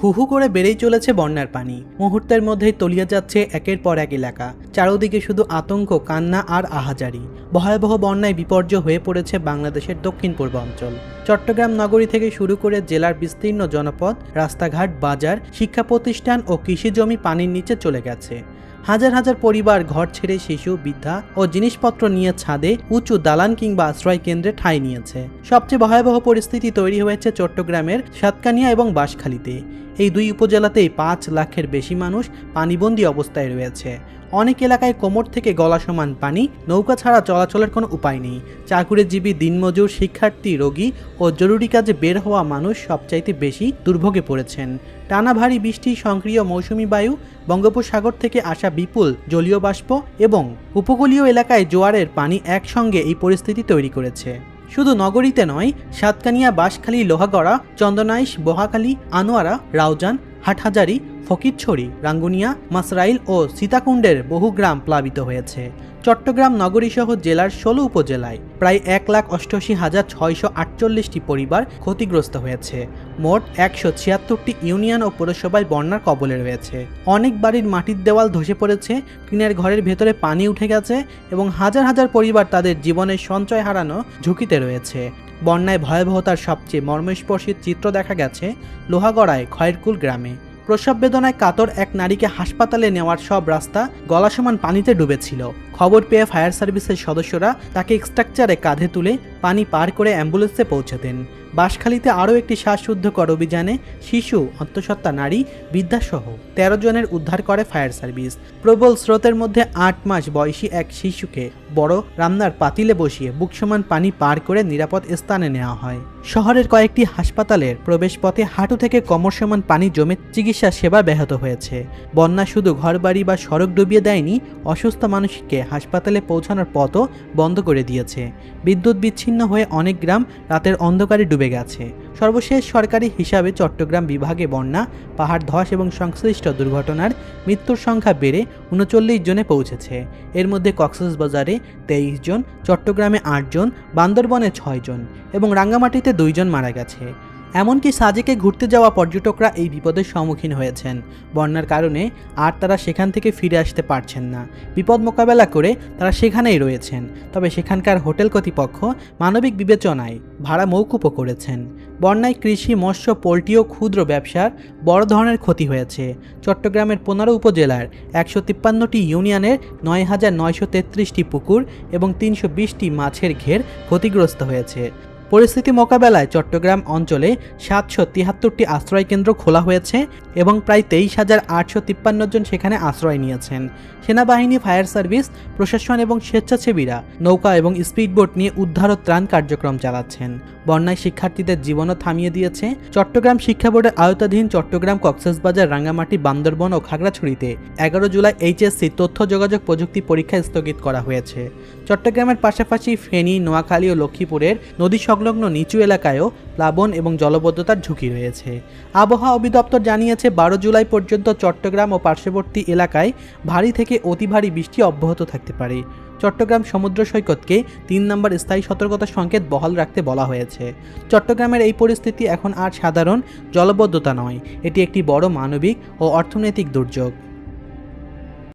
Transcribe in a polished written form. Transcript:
হু হু করে বেড়েই চলেছে বন্যার পানি। মুহূর্তের মধ্যেই তলিয়ে যাচ্ছে একের পর এক এলাকা। চারদিকে শুধু আতঙ্ক, কান্না আর আহাজারি। ভয়াবহ বন্যায় বিপর্যয় হয়ে পড়েছে বাংলাদেশের দক্ষিণ পূর্ব অঞ্চল। চট্টগ্রাম নগরী থেকে শুরু করে জেলার বিস্তীর্ণ জনপদ, রাস্তাঘাট, বাজার, শিক্ষা প্রতিষ্ঠান ও কৃষি জমি পানির নিচে চলে গেছে। হাজার হাজার পরিবার ঘর ছেড়ে শিশু, বৃদ্ধা ও জিনিসপত্র নিয়ে ছাদে, উঁচু দালান কিংবা আশ্রয় কেন্দ্রে ঠাঁই নিয়েছে। সবচেয়ে ভয়াবহ পরিস্থিতি তৈরি হয়েছে চট্টগ্রামের সাতকানিয়া এবং বাঁশখালীতে। এই দুই উপজেলাতেই 5 লাখের বেশি মানুষ পানিবন্দী অবস্থায় রয়েছে। অনেক এলাকায় কোমর থেকে গলা সমান পানি, নৌকা ছাড়া চলাচলের কোনো উপায় নেই। চাকুরিজীবী, দিনমজুর, শিক্ষার্থী, রোগী ও জরুরি কাজে বের হওয়া মানুষ সবচাইতে বেশি দুর্ভোগে পড়েছেন। টানা ভারী বৃষ্টি, সক্রিয় মৌসুমি বায়ু, বঙ্গোপসাগর থেকে আসা বিপুল জলীয় বাষ্প এবং উপকূলীয় এলাকায় জোয়ারের পানি একসঙ্গে এই পরিস্থিতি তৈরি করেছে। শুধু নগরীতে নয়, সাতকানিয়া, বাঁশখালী, লোহাগড়া, চন্দনাইশ, বোহাখালী, আনোয়ারা, রাউজান, হাটহাজারী, ফকিরছড়ি, রাঙ্গুনিয়া, মাসরাইল ও সীতাকুণ্ডের বহু গ্রাম প্লাবিত হয়েছে। চট্টগ্রাম নগরীসহ জেলার 16 উপজেলায় প্রায় 1,68,648টি পরিবার ক্ষতিগ্রস্ত হয়েছে। মোট 176টি ইউনিয়ন ও পৌরসভায় বন্যার কবলে রয়েছে। অনেক বাড়ির মাটির দেওয়াল ধসে পড়েছে, টিনের ঘরের ভেতরে পানি উঠে গেছে এবং হাজার হাজার পরিবার তাদের জীবনের সঞ্চয় হারানো ঝুঁকিতে রয়েছে। বন্যায় ভয়াবহতার সবচেয়ে মর্মস্পর্শী চিত্র দেখা গেছে লোহাগড়ায় খয়েরকুল গ্রামে। প্রসব বেদনায় কাতর এক নারীকে হাসপাতালে নেওয়ার সব রাস্তা গলাসমান পানিতে ডুবেছিল। খবর পেয়ে ফায়ার সার্ভিসের সদস্যরা তাকে স্ট্রাকচারে কাঁধে তুলে পানি পার করে অ্যাম্বুলেন্সে পৌঁছে দেন। বাঁশখালীতে আরও একটি শ্বাসরুদ্ধকর অভিযানে শিশু, অন্তঃসত্ত্বা নারী, বৃদ্ধাসহ 13 জনের উদ্ধার করে ফায়ার সার্ভিস। প্রবল স্রোতের মধ্যে 8 মাস বয়সী এক শিশুকে বড় রান্নার পাতিলে বসিয়ে বুকসমান পানি পার করে নিরাপদ স্থানে নেওয়া হয়। শহরের কয়েকটি হাসপাতালের প্রবেশপথে হাঁটু থেকে কোমর সমান পানি জমে চিকিৎসা সেবা ব্যাহত হয়েছে। বন্যা শুধু ঘরবাড়ি বা সড়ক ডুবিয়ে দেয়নি, অসুস্থ মানুষকে হাসপাতালে পৌঁছানোর পথও বন্ধ করে দিয়েছে। বিদ্যুৎ বিচ্ছিন্ন হয়ে অনেক গ্রাম রাতের অন্ধকারে ডুবে গেছে। সর্বশেষ সরকারি হিসাবে চট্টগ্রাম বিভাগে বন্যা, পাহাড় ধস এবং সংশ্লিষ্ট দুর্ঘটনার মৃত্যুর সংখ্যা বেড়ে 39 জনে পৌঁছেছে। এর মধ্যে কক্সবাজারে 23 জন, চট্টগ্রামে 8 জন, বান্দরবনে 6 জন এবং রাঙ্গামাটিতে 2 জন মারা গেছে। এমনকি সাজেকে ঘুরতে যাওয়া পর্যটকরা এই বিপদের সম্মুখীন হয়েছেন। বন্যার কারণে আর তারা সেখান থেকে ফিরে আসতে পারছেন না। বিপদ মোকাবেলা করে তারা সেখানেই রয়েছেন। তবে সেখানকার হোটেল কর্তৃপক্ষ মানবিক বিবেচনায় ভাড়া মওকুফও করেছেন। বন্যায় কৃষি, মৎস্য, পোল্ট্রি ও ক্ষুদ্র ব্যবসার বড় ধরনের ক্ষতি হয়েছে। চট্টগ্রামের 15 উপজেলার 153টি ইউনিয়নের 9,933টি পুকুর এবং 320টি মাছের ঘের ক্ষতিগ্রস্ত হয়েছে। পরিস্থিতি মোকাবেলায় চট্টগ্রাম অঞ্চলে 773টি আশ্রয়কেন্দ্র খোলা হয়েছে এবং প্রায় 23,853 জন সেখানে আশ্রয় নিয়েছেন। সেনাবাহিনী, ফায়ার সার্ভিস, প্রশাসন এবং স্বেচ্ছাসেবীরা নৌকা এবং স্পিডবোট নিয়ে উদ্ধার ও ত্রাণ কার্যক্রম চালাচ্ছেন। বন্যায় শিক্ষার্থীদের জীবনও থামিয়ে দিয়েছে। চট্টগ্রাম শিক্ষা বোর্ডের আওতাধীন চট্টগ্রাম, কক্সবাজার, রাঙ্গামাটি, বান্দরবন ও খাগড়াছড়িতে 11 জুলাই এইচএসসি তথ্য যোগাযোগ প্রযুক্তি পরীক্ষা স্থগিত করা হয়েছে। চট্টগ্রামের পাশাপাশি ফেনী, নোয়াখালী ও লক্ষ্মীপুরের নদী সংলগ্ন নিচু এলাকায়ও প্লাবন এবং জলবদ্ধতার ঝুঁকি রয়েছে। আবহাওয়া অধিদপ্তর জানিয়েছে 12 জুলাই পর্যন্ত চট্টগ্রাম ও পার্শ্ববর্তী এলাকায় ভারী থেকে অতি ভারী বৃষ্টি অব্যাহত থাকতে পারে। চট্টগ্রাম সমুদ্র সৈকতকে 3 নম্বর স্থায়ী সতর্কতা সংকেত বহাল রাখতে বলা হয়েছে। চট্টগ্রামের এই পরিস্থিতি এখন আর সাধারণ জলবদ্ধতা নয়, এটি একটি বড় মানবিক ও অর্থনৈতিক দুর্যোগ।